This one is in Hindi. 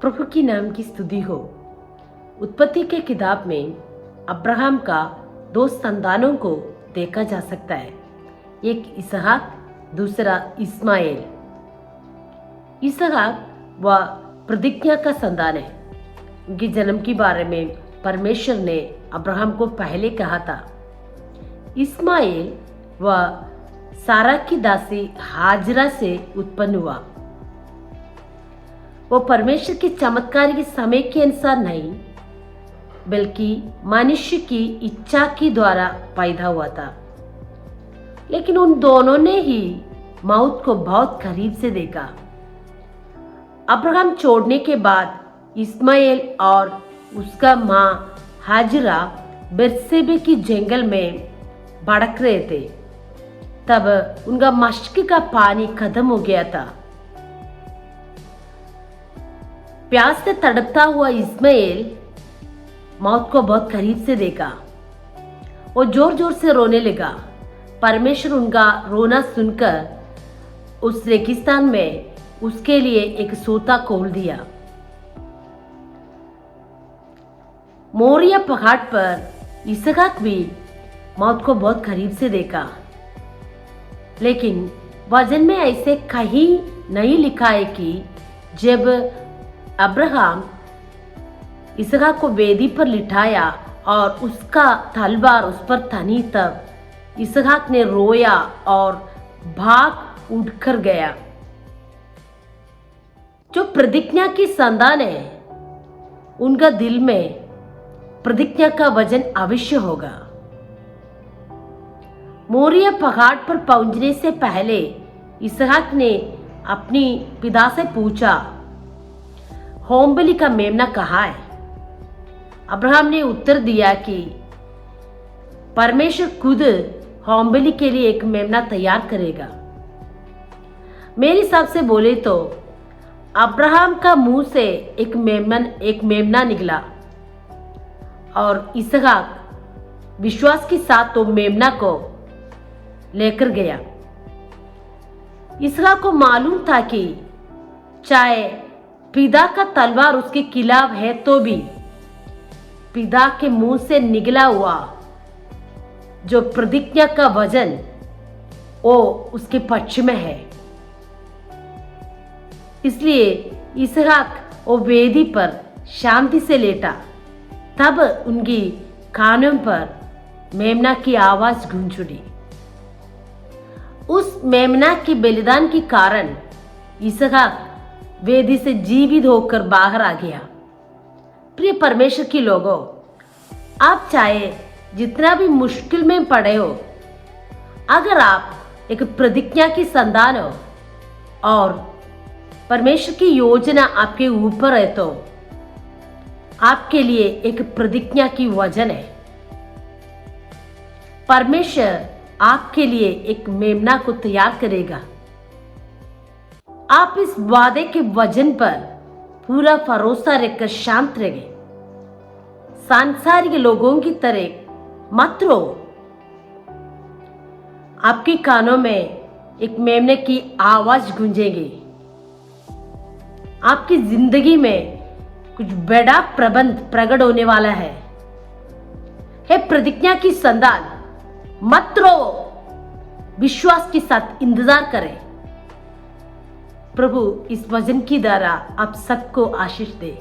प्रभु की नाम की स्तुति हो। उत्पत्ति के किताब में अब्राहम का दो संतानों को देखा जा सकता है, एक इसहाक, दूसरा इस्माइल। इसहाक वह प्रतिज्ञा का संतान है। उनके जन्म के बारे में परमेश्वर ने अब्राहम को पहले कहा था। इस्माइल वह सारा की दासी हाजरा से उत्पन्न हुआ। वो परमेश्वर के चमत्कार के समय के अनुसार नहीं, बल्कि मनुष्य की इच्छा के द्वारा पैदा हुआ था। लेकिन उन दोनों ने ही मौत को बहुत करीब से देखा। अब्राहम छोड़ने के बाद इस्माइल और उसका माँ हाजरा बेर्शेबे की जंगल में भटक रहे थे। तब उनका मशक का पानी खत्म हो गया था। प्यास से तड़पता हुआ इस्माइल मौत को बहुत करीब से देखा। वो जोर जोर से रोने लगा। परमेश्वर उनका रोना सुनकर उस रेगिस्तान में उसके लिए एक सोता खोल दिया। मोरिया पहाड़ पर इसहाक भी मौत को बहुत करीब से देखा। लेकिन वचन में ऐसे कहीं नहीं लिखा है कि जब अब्राहम इसहाक को वेदी पर लिटाया और उसका तलवार उस पर तनी, तब इसहाक ने रोया और भाग उड़कर गया। जो प्रतिज्ञा की संतान है, उनका दिल में प्रतिज्ञा का वजन अवश्य होगा। मोरिया पहाड़ पर पहुंचने से पहले इसहाक ने अपनी पिता से पूछा, होमबलि का मेमना कहाँ है? अब्राहम ने उत्तर दिया कि परमेश्वर खुद होमबलि के लिए एक मेमना तैयार करेगा। मेरे हिसाब से बोले तो अब्राहम का मुंह से एक मेमना निकला और इसहाक विश्वास के साथ तो मेमना को लेकर गया। इसहाक को मालूम था कि चाहे पिता का तलवार उसके खिलाफ है तो भी पिता के मुंह से निकला हुआ जो प्रतिज्ञा का वचन वो उसके पक्ष में है। इसलिए इसहाक वो वेदी पर शांति से लेटा। तब उनकी कानों पर मेमना की आवाज गूंज उठी। उस मेमना के बलिदान के कारण इसहाक वेदी से जीवित होकर बाहर आ गया। प्रिय परमेश्वर के लोगों, आप चाहे जितना भी मुश्किल में पड़े हो, अगर आप एक प्रतिज्ञा की संतान हो और परमेश्वर की योजना आपके ऊपर है, तो आपके लिए एक प्रतिज्ञा की वचन है। परमेश्वर आपके लिए एक मेमना को तैयार करेगा। आप इस वादे के वचन पर पूरा भरोसा रखकर शांत रहिए। सांसारिक लोगों की तरह मत रहो। आपके कानों में एक मेमने की आवाज गूंजेगी। आपकी जिंदगी में कुछ बड़ा प्रबंध प्रकट होने वाला है। हे प्रतिज्ञा की संतान, मत रहो, विश्वास के साथ इंतजार करें। प्रभु इस वचन की द्वारा आप सबको आशीष दे।